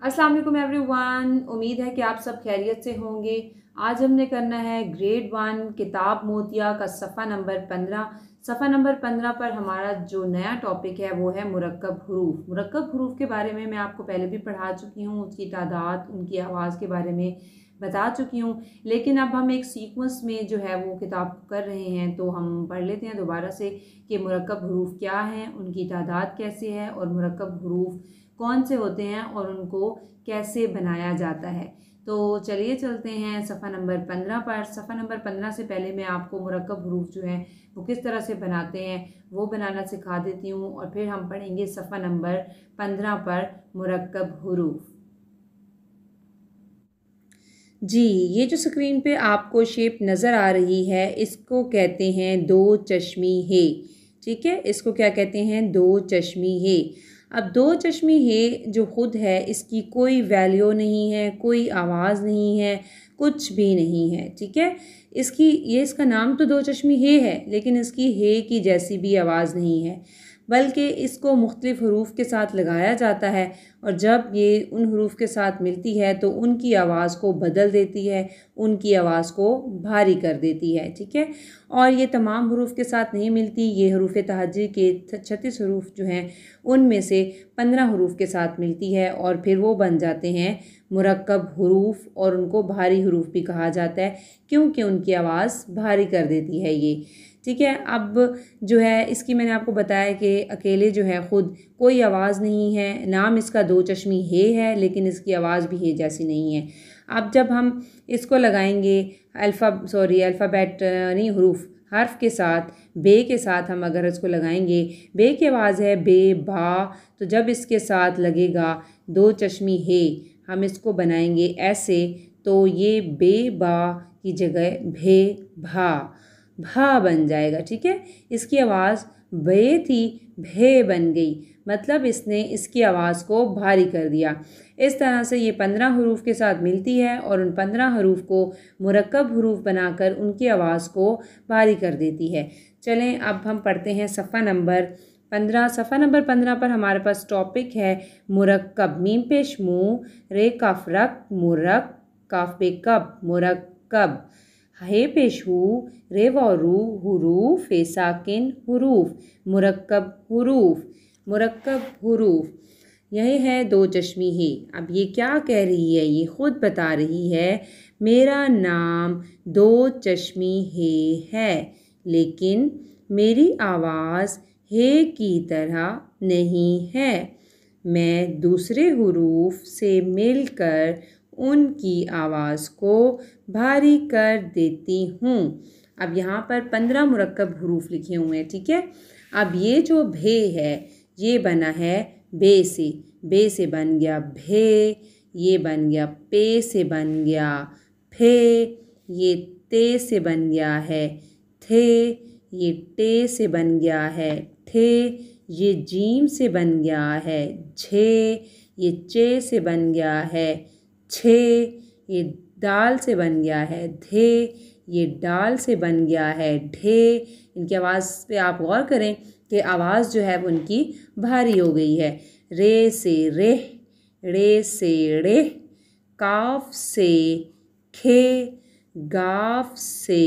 अस्सलाम वालेकुम एवरीवन। उम्मीद है कि आप सब खैरियत से होंगे। आज हमने करना है ग्रेड 1 किताब मोतिया का सफ़ा नंबर 15। सफ़ा नंबर 15 पर हमारा जो नया टॉपिक है वो है मुरक्कब हरूफ। मुरक्कब हरूफ के बारे में मैं आपको पहले भी पढ़ा चुकी हूँ, उसकी तादाद, उनकी आवाज़ के बारे में बता चुकी हूँ। लेकिन अब हम एक सीक्वेंस में जो है वो किताब कर रहे हैं, तो हम पढ़ लेते हैं दोबारा से कि मुरक्कब हरूफ क्या हैं, उनकी तादाद कैसे है और मुरक्कब हरूफ कौन से होते हैं और उनको कैसे बनाया जाता है। तो चलिए चलते हैं सफ़ा नंबर 15 पर। सफ़ा नंबर 15 से पहले मैं आपको मुरक्कब हरूफ जो है वो किस तरह से बनाते हैं वो बनाना सिखा देती हूँ, और फिर हम पढ़ेंगे सफ़ा नंबर 15 पर मुरक्कब हरूफ। जी, ये जो स्क्रीन पे आपको शेप नज़र आ रही है इसको कहते हैं दो चश्मी हे। ठीक है, इसको क्या कहते हैं? दो चश्मी हे। अब दो चश्मी हे जो ख़ुद है इसकी कोई वैल्यू नहीं है, कोई आवाज़ नहीं है, कुछ भी नहीं है। ठीक है, इसका नाम तो दो चश्मी हे है, लेकिन इसकी हे की जैसी भी आवाज़ नहीं है, बल्कि इसको मुख्तलिफ़ हरूफ के साथ लगाया जाता है, और जब ये उन हरूफ के साथ मिलती है तो उनकी आवाज़ को बदल देती है, उनकी आवाज़ को भारी कर देती है। ठीक है, और ये तमाम हरूफ के साथ नहीं मिलती, ये हरूफ तहज्जी के 36 हरूफ जो हैं उनमें से 15 हरूफ के साथ मिलती है, और फिर वो बन जाते हैं मुरक्कब हरूफ, और उनको भारी हरूफ भी कहा जाता है क्योंकि उनकी आवाज़ भारी कर देती है ये। ठीक है, अब जो है इसकी मैंने आपको बताया कि अकेले जो है ख़ुद कोई आवाज़ नहीं है, नाम इसका दो चश्मी हे है, लेकिन इसकी आवाज़ भी हे जैसी नहीं है। अब जब हम इसको लगाएंगे अल्फ़ाबेट नहीं, हरूफ, हर्फ के साथ, बे के साथ हम अगर इसको लगाएंगे, बे की आवाज़ है बे बा, तो जब इसके साथ लगेगा दो चश्मी हे, हम इसको बनाएंगे ऐसे, तो ये बे बा की जगह भे भा भा बन जाएगा। ठीक है, इसकी आवाज़ बे थी, भे बन गई, मतलब इसने इसकी आवाज़ को भारी कर दिया। इस तरह से ये 15 हरूफ के साथ मिलती है और उन 15 हरूफ को मुरक्कब हरूफ बनाकर उनकी आवाज़ को भारी कर देती है। चलें अब हम पढ़ते हैं सफ़ा नंबर 15। सफ़ा नंबर 15 पर हमारे पास टॉपिक है मुरक्कब। मीम पेश मुँह, रे काफ रक, मुरक, काफ पे कब, मुरक्कब। हे पेश हू, रे रू, हुरूफ, ए साकिन, हुरूफ, मुरक्कब हुरूफ, मुरक्कब हुरूफ। यही है दो चश्मी हे। अब ये क्या कह रही है? ये ख़ुद बता रही है मेरा नाम दो चश्मी हे है, लेकिन मेरी आवाज़ हे की तरह नहीं है। मैं दूसरे हुरूफ से मिलकर उनकी आवाज़ को भारी कर देती हूँ। अब यहाँ पर 15 मुरक्कब हरूफ लिखे हुए हैं। ठीक है, अब ये जो भे है ये बना है बे से, बे से बन गया भे, ये बन गया पे से बन गया फे, ये ते से बन गया है थे, ये टे से बन गया है ठे, ये जीम से बन गया है झे, ये चे से बन गया है छे, ये दाल से बन गया है धे, ये डाल से बन गया है ढे। इनकी आवाज़ पे आप गौर करें कि आवाज़ जो है वो उनकी भारी हो गई है। रे से रेह, रे से रेह, काफ से खे, गाफ से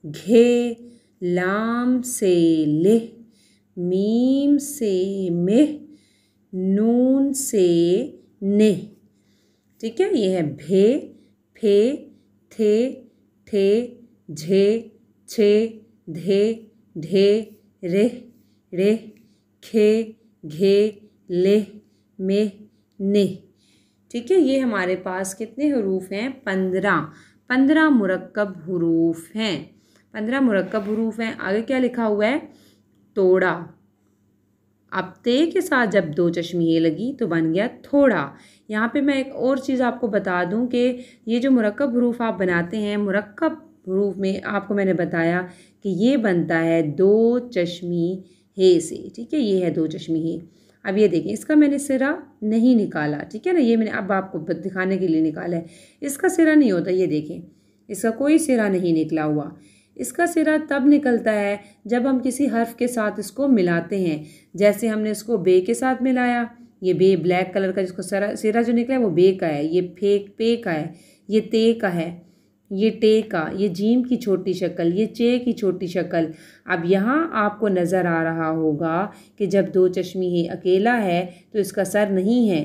घे, लाम से लेह, मीम से मेह, नून से नेह। ठीक है, ये है भे, फे, थे, ठे, झे, छे, धे, ढे, रेह, रेह, खे, घे, लेह, मेह, नेह। ठीक है, ये हमारे पास कितने हरूफ हैं? 15 मुरक्कब हरूफ हैं। 15 मुरक्कब हरूफ हैं। आगे क्या लिखा हुआ है? तोड़ा। अब ते के साथ जब दो चश्मी ये लगी तो बन गया थोड़ा। यहाँ पे मैं एक और चीज़ आपको बता दूँ कि ये जो मुरक्कब हरूफ आप बनाते हैं, मुरक्कब हरूफ में आपको मैंने बताया कि ये बनता है दो चश्मी हे से। ठीक है, ये है दो चश्मी हे। अब ये देखें, इसका मैंने सिरा नहीं निकाला। ठीक है ना, ये मैंने अब आपको दिखाने के लिए निकाला है। इसका सिरा नहीं होता, ये देखें, इसका कोई सिरा नहीं निकला हुआ। इसका सिरा तब निकलता है जब हम किसी हर्फ के साथ इसको मिलाते हैं। जैसे हमने इसको बे के साथ मिलाया, ये बे ब्लैक कलर का जिसको सिरा जो निकला है वो बे का है, ये पे का है, ये ते का है, ये टे का, ये जीम की छोटी शक्ल, ये चे की छोटी शक्ल। अब यहाँ आपको नज़र आ रहा होगा कि जब दो चश्मी है अकेला है तो इसका सर नहीं है।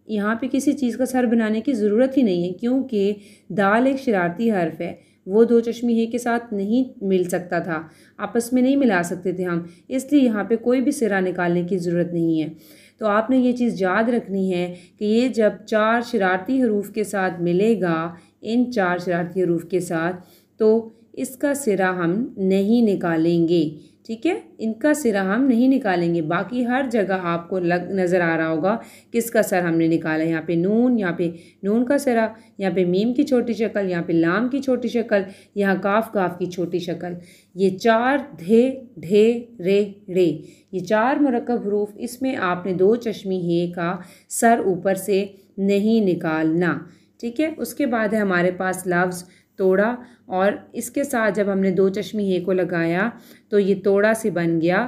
यहाँ पे किसी चीज़ का सर बनाने की ज़रूरत ही नहीं है, क्योंकि दाल एक शरारती हर्फ है, वो दो चश्मी है के साथ नहीं मिल सकता था, आपस में नहीं मिला सकते थे हम, इसलिए यहाँ पे कोई भी सिरा निकालने की ज़रूरत नहीं है। तो आपने ये चीज़ याद रखनी है कि ये जब चार शरारती हरूफ के साथ मिलेगा, इन चार शरारती हरूफ के साथ, तो इसका सिरा हम नहीं निकालेंगे। ठीक है, इनका सिरा हम नहीं निकालेंगे। बाकी हर जगह आपको नज़र आ रहा होगा किसका सर हमने निकाला। यहाँ पे नून, यहाँ पे नून का सिरा, यहाँ पे मीम की छोटी शक्ल, यहाँ पे लाम की छोटी शक्ल, यहाँ काफ की छोटी शक्ल। ये चार धे ढे रे रे, ये चार मुरक्कब हरूफ, इसमें आपने दो चश्मी हे का सर ऊपर से नहीं निकालना। ठीक है, उसके बाद है हमारे पास लफ्ज़ तोड़ा, और इसके साथ जब हमने दो चश्मी हे को लगाया तो ये तोड़ा से बन गया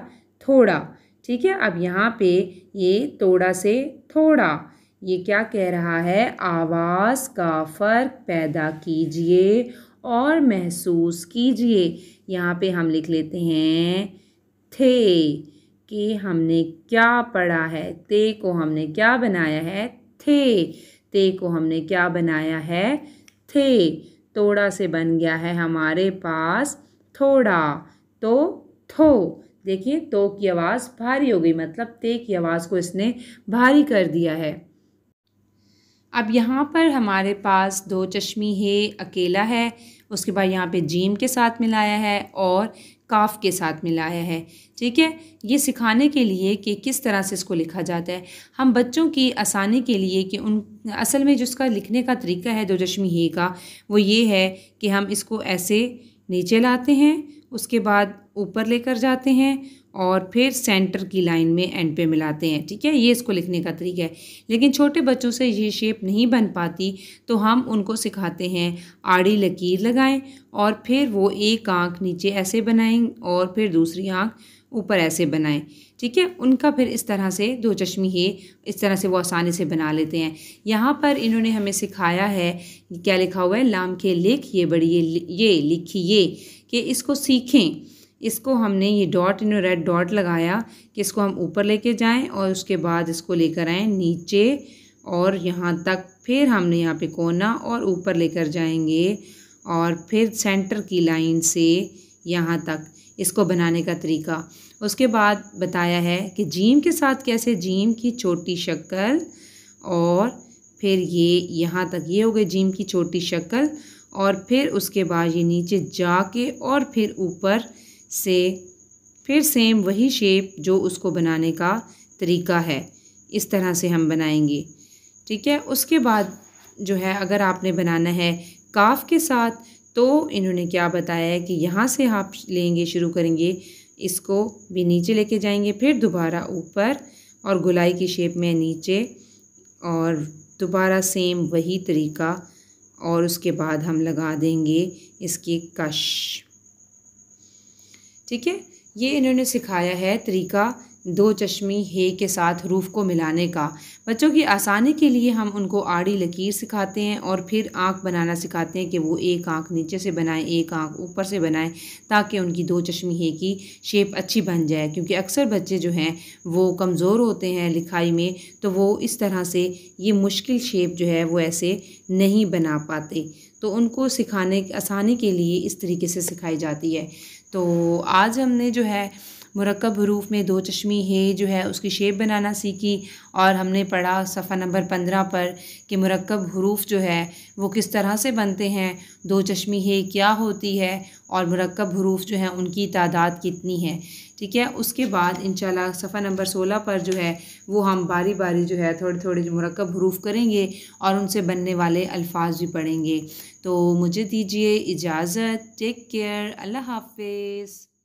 थोड़ा। ठीक है, अब यहाँ पे ये तोड़ा से थोड़ा, ये क्या कह रहा है, आवाज़ का फ़र्क पैदा कीजिए और महसूस कीजिए। यहाँ पे हम लिख लेते हैं थे, कि हमने क्या पढ़ा है, ते को हमने क्या बनाया है, थे, ते को हमने क्या बनाया है, थे। तोड़ा से बन गया है हमारे पास थोड़ा, तो थो। देखिए तो की आवाज़ भारी हो गई, मतलब ते की आवाज़ को इसने भारी कर दिया है। अब यहाँ पर हमारे पास दो चश्मी है अकेला है, उसके बाद यहाँ पे जीम के साथ मिलाया है और काफ के साथ मिलाया है। ठीक है, ये सिखाने के लिए कि किस तरह से इसको लिखा जाता है। हम बच्चों की आसानी के लिए कि उन असल में जिसका लिखने का तरीका है दो चश्मी हे का, वो ये है कि हम इसको ऐसे नीचे लाते हैं, उसके बाद ऊपर लेकर जाते हैं और फिर सेंटर की लाइन में एंड पे मिलाते हैं। ठीक है, ये इसको लिखने का तरीका है। लेकिन छोटे बच्चों से ये शेप नहीं बन पाती, तो हम उनको सिखाते हैं आड़ी लकीर लगाएं और फिर वो एक आँख नीचे ऐसे बनाएं और फिर दूसरी आँख ऊपर ऐसे बनाएं। ठीक है, उनका फिर इस तरह से दो चश्मी है, इस तरह से वो आसानी से बना लेते हैं। यहाँ पर इन्होंने हमें सिखाया है, क्या लिखा हुआ है, लाम के लिख ये बड़ी ये लिखिए, कि इसको सीखें। इसको हमने ये डॉट, इन्होंने रेड डॉट लगाया कि इसको हम ऊपर लेके जाएं और उसके बाद इसको लेकर आएँ नीचे और यहाँ तक, फिर हमने यहाँ पे कोना और ऊपर लेकर जाएंगे और फिर सेंटर की लाइन से यहाँ तक, इसको बनाने का तरीका। उसके बाद बताया है कि जीम के साथ कैसे, जीम की छोटी शक्ल और फिर ये यहाँ तक, ये हो गई जीम की छोटी शक्ल, और फिर उसके बाद ये नीचे जाके और फिर ऊपर से फिर सेम वही शेप जो उसको बनाने का तरीका है, इस तरह से हम बनाएंगे। ठीक है, उसके बाद जो है अगर आपने बनाना है काफ के साथ, तो इन्होंने क्या बताया है कि यहाँ से आप लेंगे, शुरू करेंगे, इसको भी नीचे लेके जाएंगे, फिर दोबारा ऊपर और गोलाई की शेप में नीचे और दोबारा सेम वही तरीका, और उसके बाद हम लगा देंगे इसकी कश। ठीक है, ये इन्होंने सिखाया है तरीका दो चश्मी हे के साथ हरूफ को मिलाने का। बच्चों की आसानी के लिए हम उनको आड़ी लकीर सिखाते हैं और फिर आँख बनाना सिखाते हैं कि वो एक आँख नीचे से बनाएं, एक आँख ऊपर से बनाएं, ताकि उनकी दो चश्मी हे की शेप अच्छी बन जाए। क्योंकि अक्सर बच्चे जो हैं वो कमज़ोर होते हैं लिखाई में, तो वो इस तरह से ये मुश्किल शेप जो है वो ऐसे नहीं बना पाते, तो उनको सिखाने आसानी के लिए इस तरीके से सिखाई जाती है। तो आज हमने जो है मुरक्कब हरूफ में दो चश्मी हे जो है उसकी शेप बनाना सीखी, और हमने पढ़ा सफ़ा नंबर 15 पर कि मुरक्कब हरूफ जो है वो किस तरह से बनते हैं, दो चश्मी हे क्या होती है और मुरक्कब हरूफ जो हैं उनकी तादाद कितनी है। ठीक है, उसके बाद इंशाल्लाह सफ़ा नंबर 16 पर जो है वो हम बारी बारी जो है थोड़े थोड़े मुरक्कब हरूफ करेंगे और उनसे बनने वाले अल्फाज भी पढ़ेंगे। तो मुझे दीजिए इजाज़त, टेक केयर, अल्लाह हाफ़िज़।